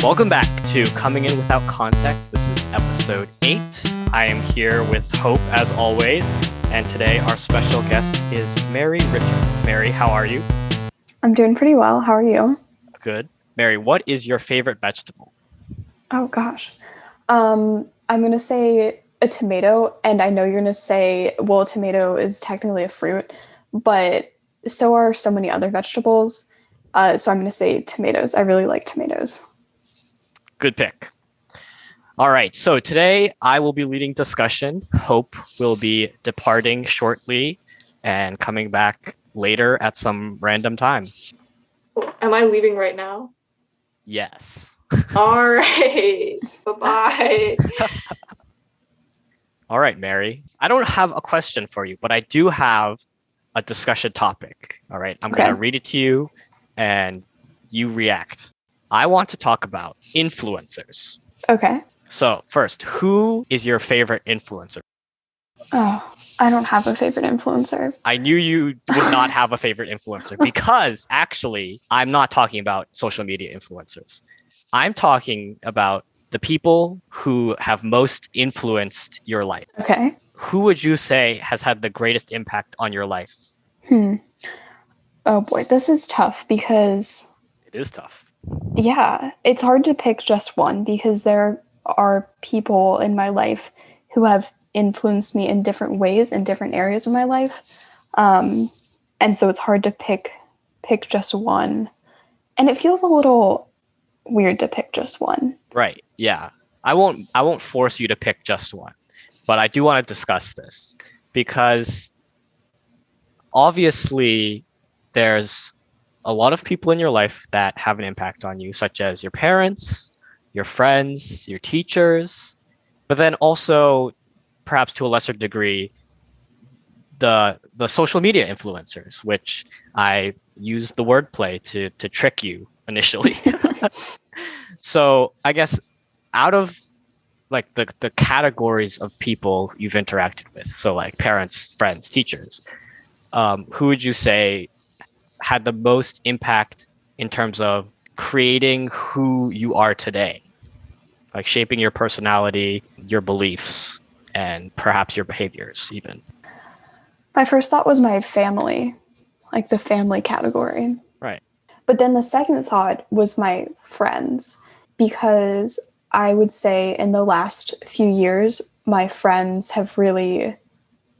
Welcome back to Coming In Without Context. This is episode 8. I am here with Hope as always, and today our special guest is Mary Richard. Mary, how are you? I'm doing pretty well. How are you? Good. Mary, what is your favorite vegetable? Oh gosh. I'm going to say a tomato, and I know you're going to say, well, a tomato is technically a fruit, but so are so many other vegetables. So I'm going to say tomatoes. I really like tomatoes. Good pick. All right, so today I will be leading discussion. Hope will be departing shortly and coming back later at some random time. Am I leaving right now? Yes. All right. Bye-bye. All right, Mary. I don't have a question for you, but I do have a discussion topic. All right, I'm going to read it to you and you react. I want to talk about influencers. Okay. So first, who is your favorite influencer? Oh, I don't have a favorite influencer. I knew you would not have a favorite influencer because actually, I'm not talking about social media influencers. I'm talking about the people who have most influenced your life. Okay. Who would you say has had the greatest impact on your life? Oh boy, this is tough because... It is tough. Yeah, it's hard to pick just one because there are people in my life who have influenced me in different ways in different areas of my life. And so it's hard to pick just one. And it feels a little weird to pick just one. Right. Yeah. I won't force you to pick just one, but I do want to discuss this because obviously there's a lot of people in your life that have an impact on you, such as your parents, your friends, your teachers, but then also perhaps to a lesser degree, the social media influencers, which I used the wordplay to trick you initially. So I guess out of like the categories of people you've interacted with, so like parents, friends, teachers, who would you say had the most impact in terms of creating who you are today, like shaping your personality, your beliefs, and perhaps your behaviors even? My first thought was my family, like the family category. Right. But then the second thought was my friends, because I would say in the last few years, my friends have really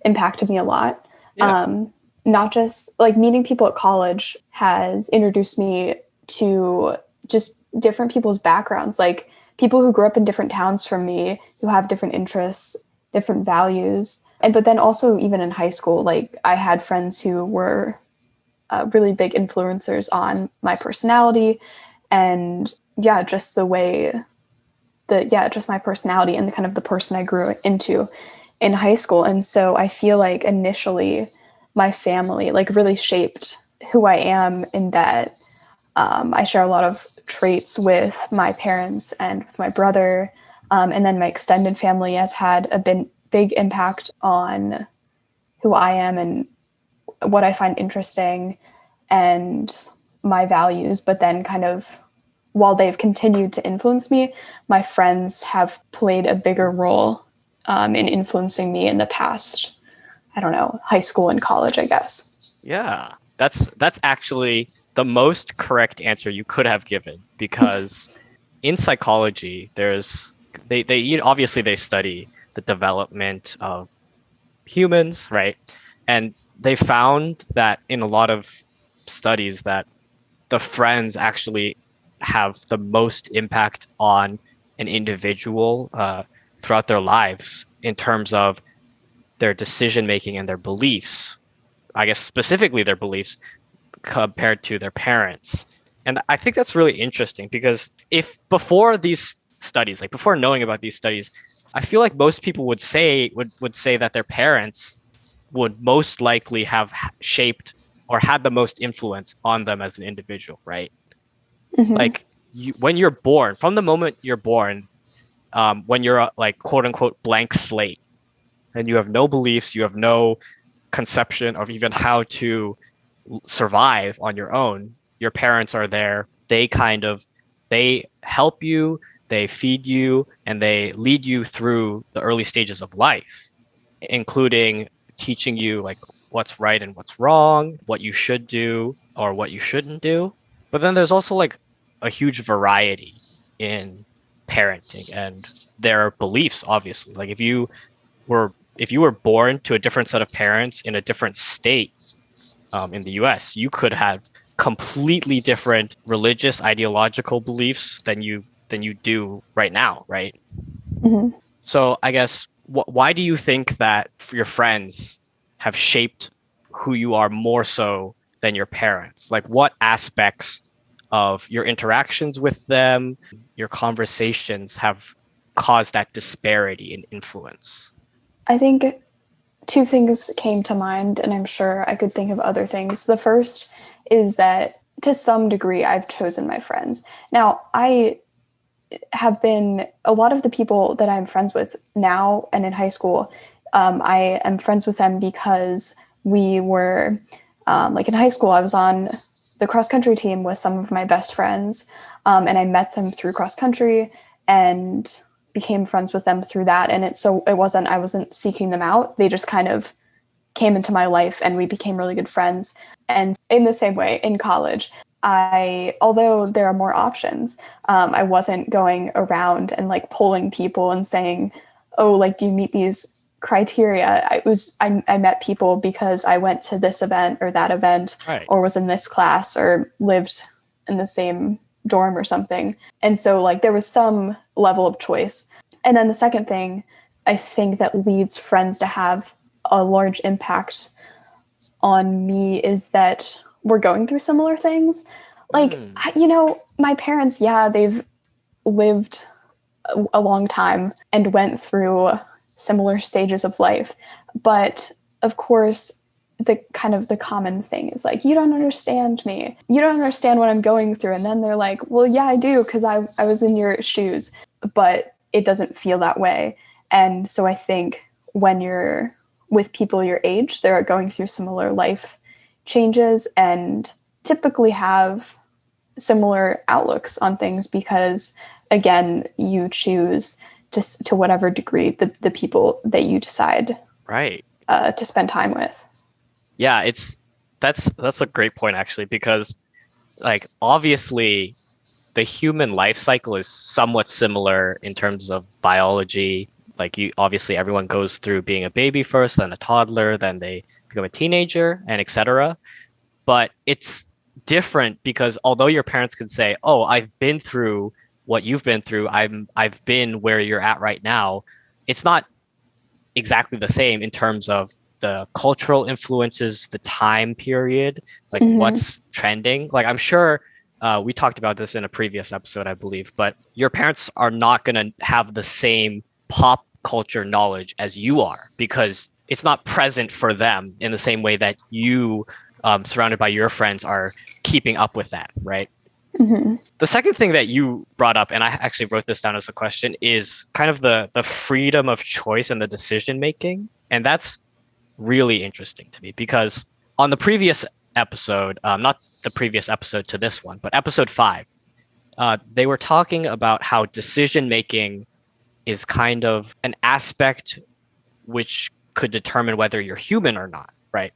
impacted me a lot. Yeah. Not just like meeting people at college has introduced me to just different people's backgrounds, like people who grew up in different towns from me, who have different interests, different values. But then also even in high school, like I had friends who were really big influencers on my personality and just the way just my personality and the kind of the person I grew into in high school. And so I feel like initially my family like really shaped who I am in that I share a lot of traits with my parents and with my brother. And then my extended family has had a big impact on who I am and what I find interesting and my values. But then kind of while they've continued to influence me, my friends have played a bigger role in influencing me in the past, I don't know, high school and college, I guess. Yeah, that's actually the most correct answer you could have given, because in psychology, they obviously they study the development of humans, right? And they found that in a lot of studies that the friends actually have the most impact on an individual throughout their lives in terms of their decision making and their beliefs. I guess specifically their beliefs compared to their parents. And I think that's really interesting because if before these studies, like before knowing about these studies, I feel like most people would say that their parents would most likely have shaped or had the most influence on them as an individual, right? Mm-hmm. Like when you're born, from the moment you're born, when you're a, like quote unquote blank slate, and you have no beliefs, you have no conception of even how to survive on your own. Your parents are there. They they help you, they feed you, and they lead you through the early stages of life, including teaching you like what's right and what's wrong, what you should do or what you shouldn't do. But then there's also like a huge variety in parenting and their beliefs, obviously. Like if you were born to a different set of parents in a different state in the US, you could have completely different religious ideological beliefs than you do right now, right? Hmm. So I guess why do you think that your friends have shaped who you are more so than your parents? Like what aspects of your interactions with them, your conversations have caused that disparity in influence? I think two things came to mind, and I'm sure I could think of other things. The first is that to some degree, I've chosen my friends. Now, I have been a lot of the people that I'm friends with now and in high school. I am friends with them because we were like in high school, I was on the cross country team with some of my best friends, and I met them through cross country and became friends with them through that. And I wasn't seeking them out. They just kind of came into my life and we became really good friends. And in the same way, in college, although there are more options, I wasn't going around and like polling people and saying, oh, like, do you meet these criteria? I met people because I went to this event or that event, Right. or was in this class or lived in the same dorm or something. And so like there was some level of choice. And then the second thing I think that leads friends to have a large impact on me is that we're going through similar things. Like, my parents, yeah, they've lived a long time and went through similar stages of life. But of course, the common thing is like, you don't understand me. You don't understand what I'm going through. And then they're like, well, yeah, I do, because I was in your shoes. But it doesn't feel that way. And so I think when you're with people your age, they're going through similar life changes and typically have similar outlooks on things because, again, you choose to whatever degree the people that you decide Right. to spend time with. Yeah, that's a great point actually, because like obviously the human life cycle is somewhat similar in terms of biology. Like obviously everyone goes through being a baby first, then a toddler, then they become a teenager, and etc. But it's different because although your parents could say, "Oh, I've been through what you've been through. I've been where you're at right now." It's not exactly the same in terms of the cultural influences, the time period, like what's trending. Like I'm sure we talked about this in a previous episode, I believe, but your parents are not going to have the same pop culture knowledge as you are because it's not present for them in the same way that you, surrounded by your friends, are keeping up with that, right? Mm-hmm. The second thing that you brought up, and I actually wrote this down as a question, is kind of the freedom of choice and the decision making. And that's really interesting to me because on the previous episode, not the previous episode to this one, but episode 5, they were talking about how decision making is kind of an aspect which could determine whether you're human or not, right?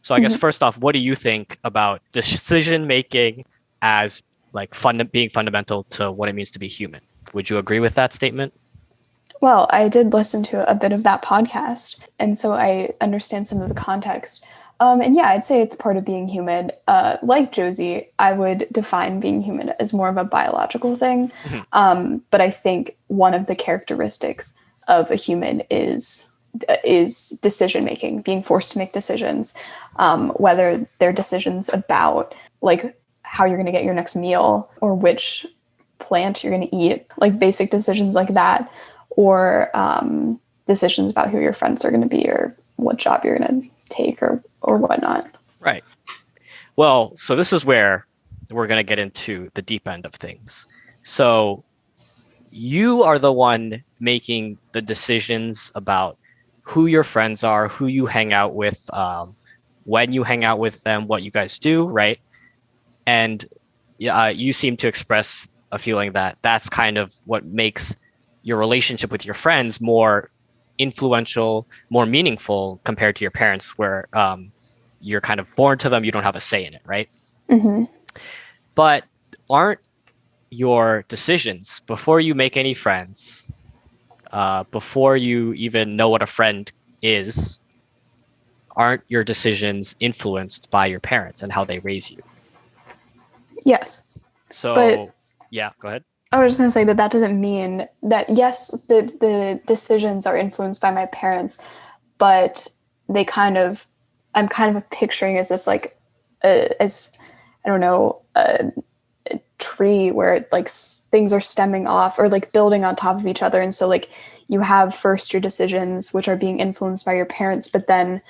So I guess first off, what do you think about decision making as like being fundamental to what it means to be human? Would you agree with that statement? Well, I did listen to a bit of that podcast, and so I understand some of the context. And yeah, I'd say it's part of being human. Like Josie, I would define being human as more of a biological thing. But I think one of the characteristics of a human is decision making, being forced to make decisions, whether they're decisions about like how you're going to get your next meal or which plant you're going to eat, like basic decisions like that, or decisions about who your friends are going to be or what job you're going to take or whatnot. Right. Well, so this is where we're going to get into the deep end of things. So you are the one making the decisions about who your friends are, who you hang out with, when you hang out with them, what you guys do, right? And you seem to express a feeling that that's kind of what makes your relationship with your friends more influential, more meaningful compared to your parents, where you're kind of born to them, you don't have a say in it, right? Hmm. But aren't your decisions before you make any friends, before you even know what a friend is, aren't your decisions influenced by your parents and how they raise you? Yes. So, But yeah, go ahead. I was just going to say, but that doesn't mean that, yes, the decisions are influenced by my parents, but they kind of, I'm kind of picturing as this like, as, I don't know, a tree where like things are stemming off or like building on top of each other. And so like you have first your decisions, which are being influenced by your parents, but then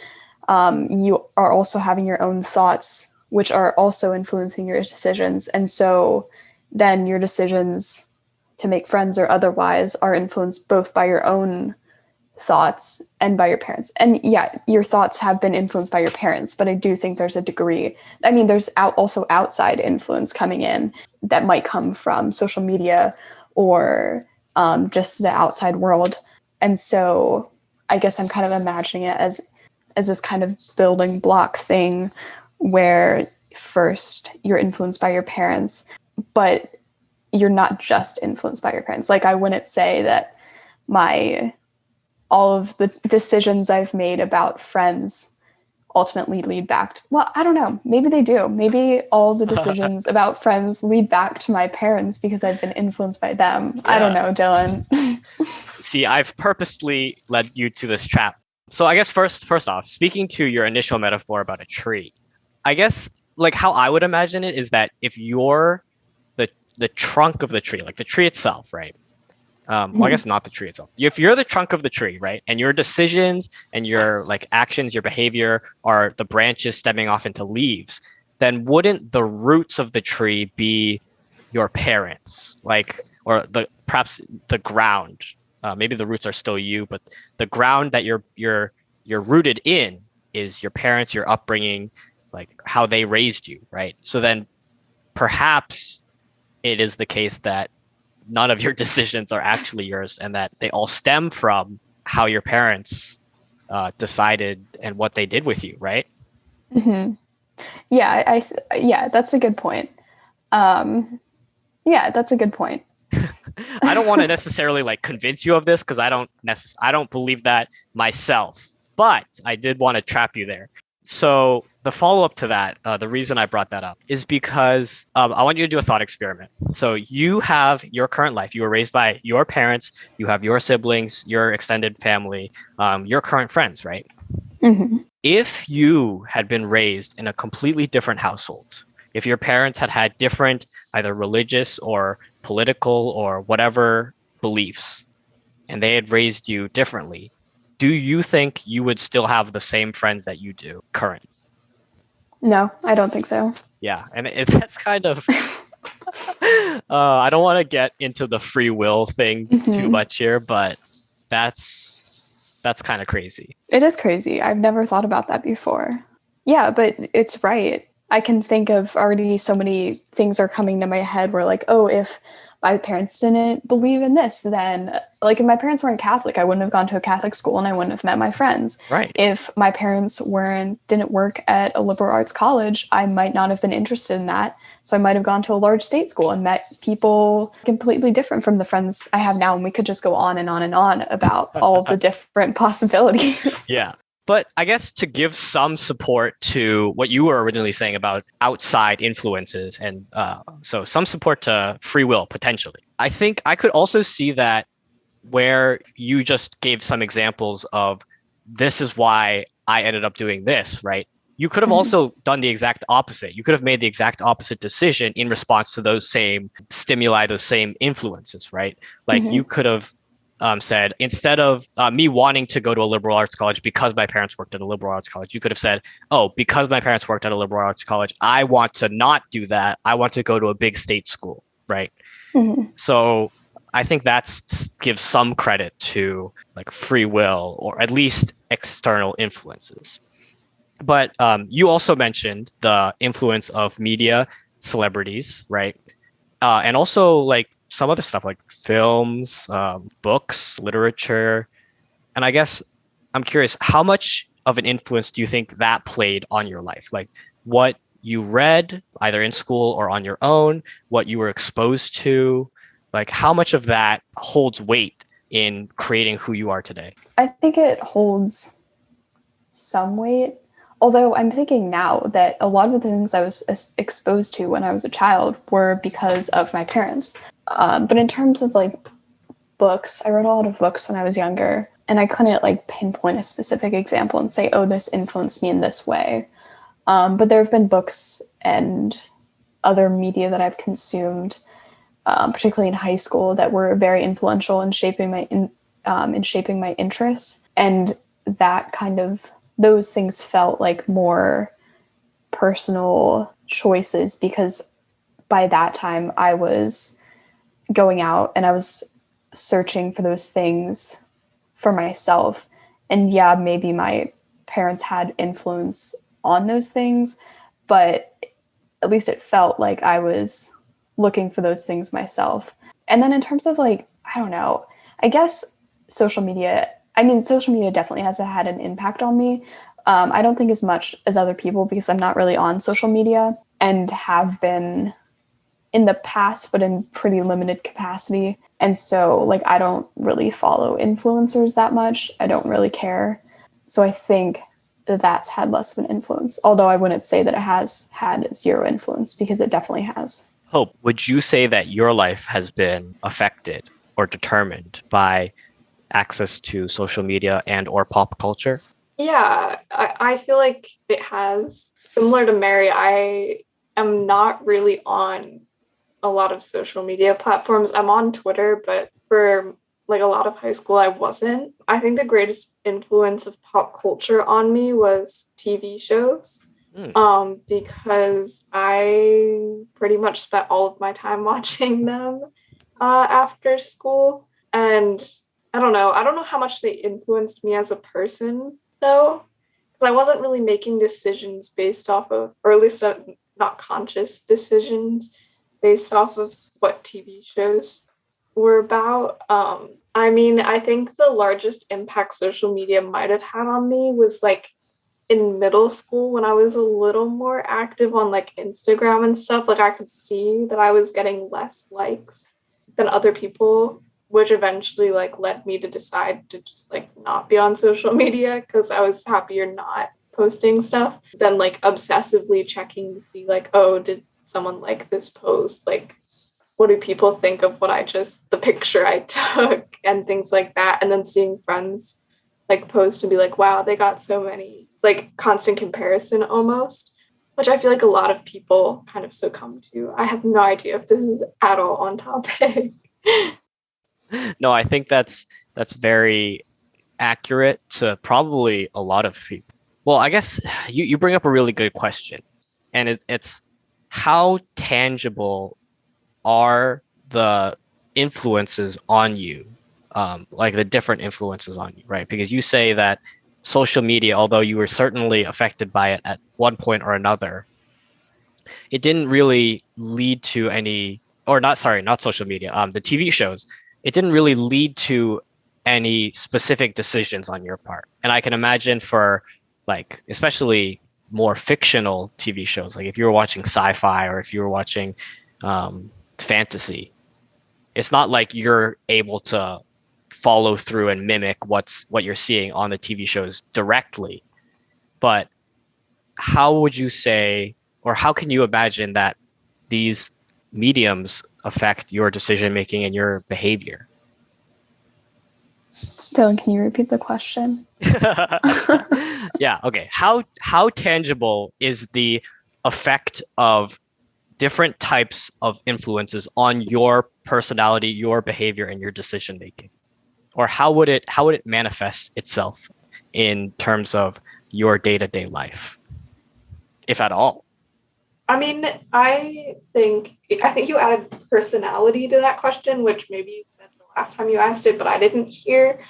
you are also having your own thoughts, which are also influencing your decisions. And so then your decisions to make friends or otherwise are influenced both by your own thoughts and by your parents. And yeah, your thoughts have been influenced by your parents, but I do think there's a degree. I mean, there's also outside influence coming in that might come from social media or just the outside world. And so I guess I'm kind of imagining it as this kind of building block thing where first you're influenced by your parents, but you're not just influenced by your parents. Like I wouldn't say that all of the decisions I've made about friends ultimately lead back to, well, I don't know. Maybe they do. Maybe all the decisions about friends lead back to my parents because I've been influenced by them. I don't know, Dylan. See, I've purposely led you to this trap. So I guess first off, speaking to your initial metaphor about a tree, I guess like how I would imagine it is that if you're the trunk of the tree, like the tree itself, right? Well, I guess not the tree itself. If you're the trunk of the tree, right, and your decisions and your like actions, your behavior are the branches stemming off into leaves, then wouldn't the roots of the tree be your parents, like, or perhaps the ground? Maybe the roots are still you, but the ground that you're rooted in is your parents, your upbringing, like how they raised you, right? So then perhaps it is the case that none of your decisions are actually yours and that they all stem from how your parents decided and what they did with you, right? Mm-hmm. Yeah, yeah, that's a good point. Yeah, that's a good point. I don't want to necessarily like convince you of this because I don't believe that myself, but I did want to trap you there. So the follow-up to that, the reason I brought that up is because I want you to do a thought experiment. So you have your current life. You were raised by your parents. You have your siblings, your extended family, your current friends, right? Mm-hmm. If you had been raised in a completely different household, if your parents had had different either religious or political or whatever beliefs, and they had raised you differently, do you think you would still have the same friends that you do currently? No, I don't think so. Yeah, and that's kind of I don't want to get into the free will thing too much here, but that's kind of crazy. It is crazy. I've never thought about that before. Yeah, but it's right. I can think of already so many things are coming to my head where like, oh, if my parents didn't believe in this, then like if my parents weren't Catholic, I wouldn't have gone to a Catholic school and I wouldn't have met my friends. Right. If my parents didn't work at a liberal arts college, I might not have been interested in that. So I might have gone to a large state school and met people completely different from the friends I have now. And we could just go on and on and on about all of the different possibilities. Yeah. But I guess to give some support to what you were originally saying about outside influences and so some support to free will potentially. I think I could also see that where you just gave some examples of this is why I ended up doing this, right? You could have also done the exact opposite. You could have made the exact opposite decision in response to those same stimuli, those same influences, right? Like you could have said, instead of me wanting to go to a liberal arts college because my parents worked at a liberal arts college, you could have said, oh, because my parents worked at a liberal arts college, I want to not do that. I want to go to a big state school, right? So I think that's gives some credit to like free will or at least external influences. But you also mentioned the influence of media, celebrities, right? And also like some other stuff like films, books, literature. And I guess I'm curious, how much of an influence do you think that played on your life? Like what you read either in school or on your own, what you were exposed to, like how much of that holds weight in creating who you are today? I think it holds some weight. Although I'm thinking now that a lot of the things I was exposed to when I was a child were because of my parents. But in terms of like books, I read a lot of books when I was younger, and I couldn't like pinpoint a specific example and say, oh, this influenced me in this way. But there have been books and other media that I've consumed, particularly in high school, that were very influential in shaping my interests, and that kind of those things felt like more personal choices because by that time I was going out and I was searching for those things for myself. And yeah, maybe my parents had influence on those things, but at least it felt like I was looking for those things myself. And then in terms of like, I don't know, I guess social media definitely has had an impact on me. I don't think as much as other people because I'm not really on social media and have been in the past, but in pretty limited capacity. And so like, I don't really follow influencers that much. I don't really care. So I think that's had less of an influence, although I wouldn't say that it has had zero influence because it definitely has. Hope, would you say that your life has been affected or determined by access to social media and or pop culture? Yeah, I feel like it has. Similar to Mary, I am not really on a lot of social media platforms. I'm on Twitter, but for like a lot of high school, I wasn't. I think the greatest influence of pop culture on me was TV shows. Because I pretty much spent all of my time watching them after school. And I don't know. I don't know how much they influenced me as a person, though, because I wasn't really making decisions based off of, or at least not conscious decisions based off of what TV shows were about. I mean, I think the largest impact social media might have had on me was like in middle school when I was a little more active on like Instagram and stuff. Like I could see that I was getting less likes than other people, which eventually like led me to decide to just like not be on social media because I was happier not posting stuff than like obsessively checking to see like, oh, did someone like this post? Like, what do people think of the picture I took and things like that? And then seeing friends like post and be like, wow, they got so many, like constant comparison almost, which I feel like a lot of people kind of succumb to. I have no idea if this is at all on topic. No, I think that's very accurate to probably a lot of people. Well, I guess you bring up a really good question, and it's how tangible are the influences on you, like the different influences on you, right? Because you say that social media, although you were certainly affected by it at one point or another, it didn't really lead to any, or not, sorry, not social media, the TV shows, it didn't really lead to any specific decisions on your part. And I can imagine for like, especially more fictional TV shows, like if you were watching sci-fi or if you were watching fantasy, it's not like you're able to follow through and mimic what you're seeing on the TV shows directly. But how would you say, or how can you imagine that these mediums affect your decision making and your behavior? Dylan, can you repeat the question? Yeah, okay. How tangible is the effect of different types of influences on your personality, your behavior, and your decision making? Or how would it manifest itself in terms of your day-to-day life, if at all? I mean, I think you added personality to that question, which maybe you said the last time you asked it, but I didn't hear.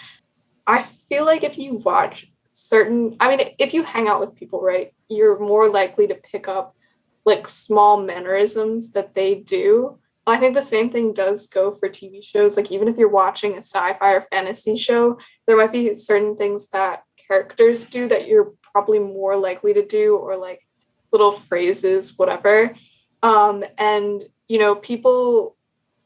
I feel like if you watch if you hang out with people, right, you're more likely to pick up like small mannerisms that they do I think the same thing does go for TV shows. Like, even if you're watching a sci-fi or fantasy show, there might be certain things that characters do that you're probably more likely to do, or like little phrases, whatever. And people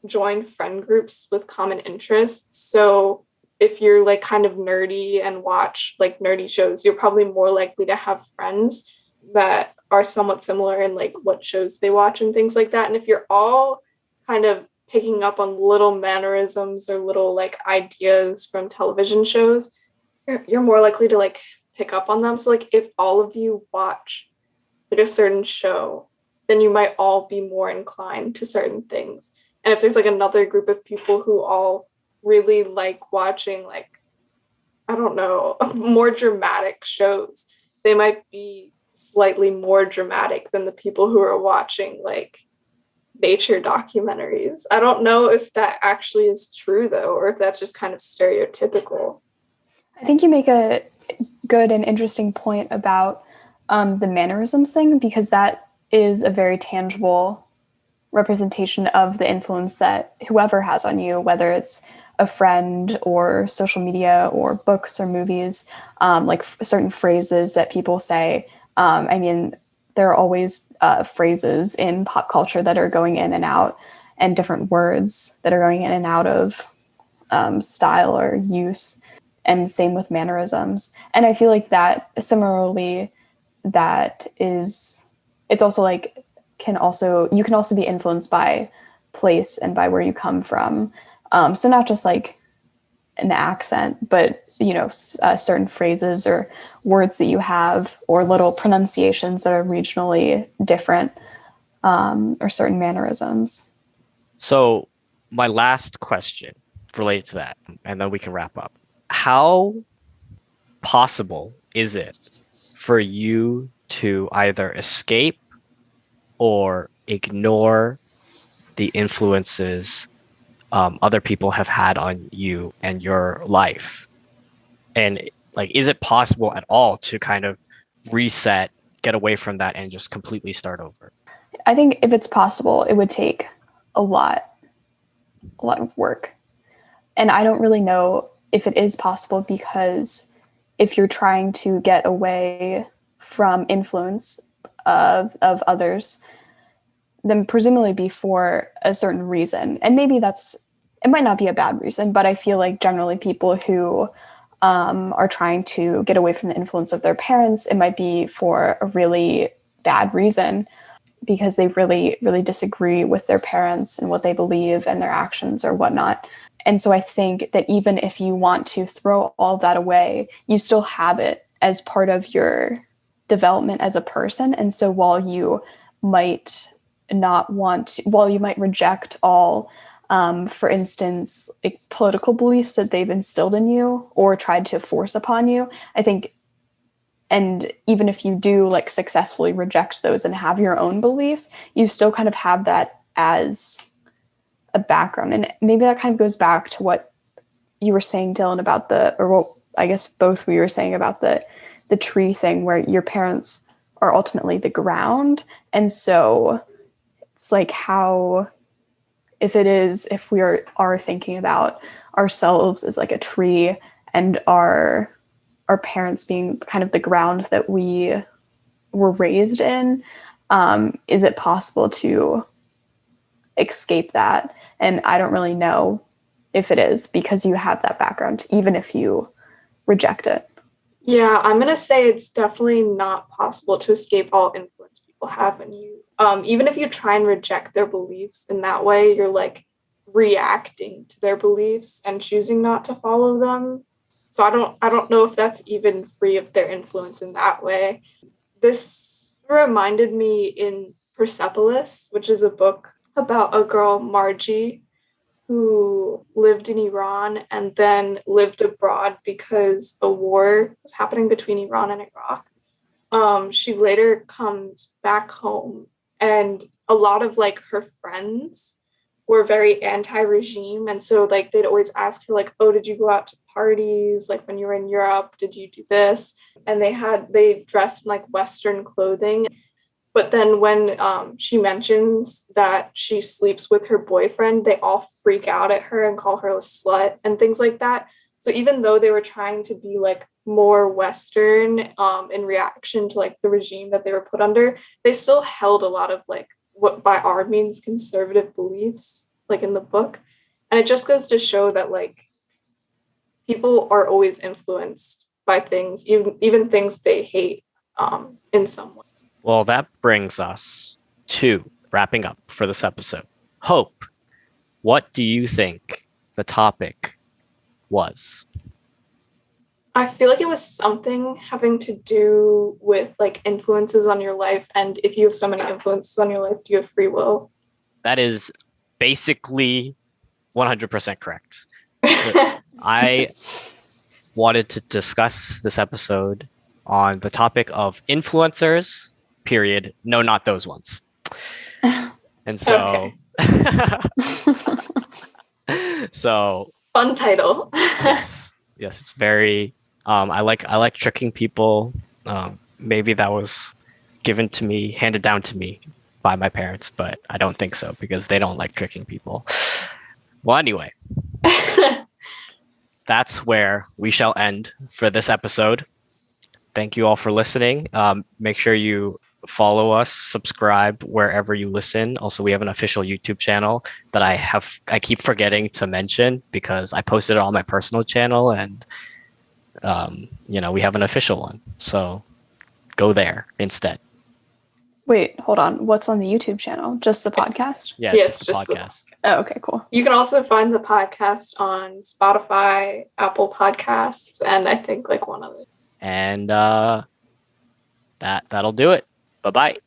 join friend groups with common interests. So if you're like kind of nerdy and watch like nerdy shows, you're probably more likely to have friends that are somewhat similar in like what shows they watch and things like that. And if you're all kind of picking up on little mannerisms or little like ideas from television shows, you're more likely to like pick up on them. So like if all of you watch like a certain show, then you might all be more inclined to certain things. And if there's like another group of people who all really like watching like, I don't know, more dramatic shows, they might be slightly more dramatic than the people who are watching like nature documentaries. I don't know if that actually is true though, or if that's just kind of stereotypical. I think you make a good and interesting point about the mannerisms thing, because that is a very tangible representation of the influence that whoever has on you, whether it's a friend or social media or books or movies, like certain phrases that people say. I mean, there are always phrases in pop culture that are going in and out, and different words that are going in and out of style or use, and same with mannerisms. And I feel like that similarly, that is, it's also like, you can also be influenced by place and by where you come from. So not just like an accent, but certain phrases or words that you have, or little pronunciations that are regionally different, or certain mannerisms. So my last question related to that, and then we can wrap up. How possible is it for you to either escape or ignore the influences other people have had on you and your life? And like, is it possible at all to kind of reset, get away from that, and just completely start over? I think if it's possible, it would take a lot of work. And I don't really know if it is possible, because if you're trying to get away from influence of others, then presumably be for a certain reason. And maybe it might not be a bad reason, but I feel like generally people who are trying to get away from the influence of their parents, it might be for a really bad reason, because they really, really disagree with their parents and what they believe and their actions or whatnot. And so I think that even if you want to throw all that away, you still have it as part of your development as a person. And so while you might reject all, for instance, like political beliefs that they've instilled in you or tried to force upon you, I think, and even if you do like successfully reject those and have your own beliefs, you still kind of have that as a background. And maybe that kind of goes back to what you were saying, Dylan, about I guess both we were saying about the tree thing, where your parents are ultimately the ground. And so it's like, if we are thinking about ourselves as like a tree, and our parents being kind of the ground that we were raised in, is it possible to escape that? And I don't really know if it is, because you have that background, even if you reject it. Yeah, I'm going to say it's definitely not possible to escape all influence people have on you. Even if you try and reject their beliefs in that way, you're like reacting to their beliefs and choosing not to follow them. So I don't know if that's even free of their influence in that way. This reminded me in Persepolis, which is a book about a girl, Margie, who lived in Iran and then lived abroad because a war was happening between Iran and Iraq. She later comes back home, and a lot of like her friends were very anti-regime, and so like they'd always ask her like, oh, did you go out to parties like when you were in Europe, did you do this? And they dressed in like Western clothing. But then when she mentions that she sleeps with her boyfriend, they all freak out at her and call her a slut and things like that. So even though they were trying to be like more Western in reaction to like the regime that they were put under, they still held a lot of like what by our means conservative beliefs, like in the book. And it just goes to show that like people are always influenced by things, even things they hate in some way. Well, that brings us to wrapping up for this episode. Hope, what do you think the topic was? I feel like it was something having to do with like influences on your life. And if you have so many influences on your life, do you have free will? That is basically 100% correct. I wanted to discuss this episode on the topic of influencers, period. No, not those ones. And so, so fun title. yes, it's very. I like tricking people. Maybe that was handed down to me by my parents, but I don't think so because they don't like tricking people. Well, anyway, that's where we shall end for this episode. Thank you all for listening. Make sure you follow us, subscribe wherever you listen. Also, we have an official YouTube channel that I keep forgetting to mention because I posted it on my personal channel, and we have an official one. So go there instead. Wait, hold on. What's on the YouTube channel? Just the podcast? Yeah, it's just the podcast. Oh, okay, cool. You can also find the podcast on Spotify, Apple Podcasts, and I think like one other. And that'll do it. Bye-bye.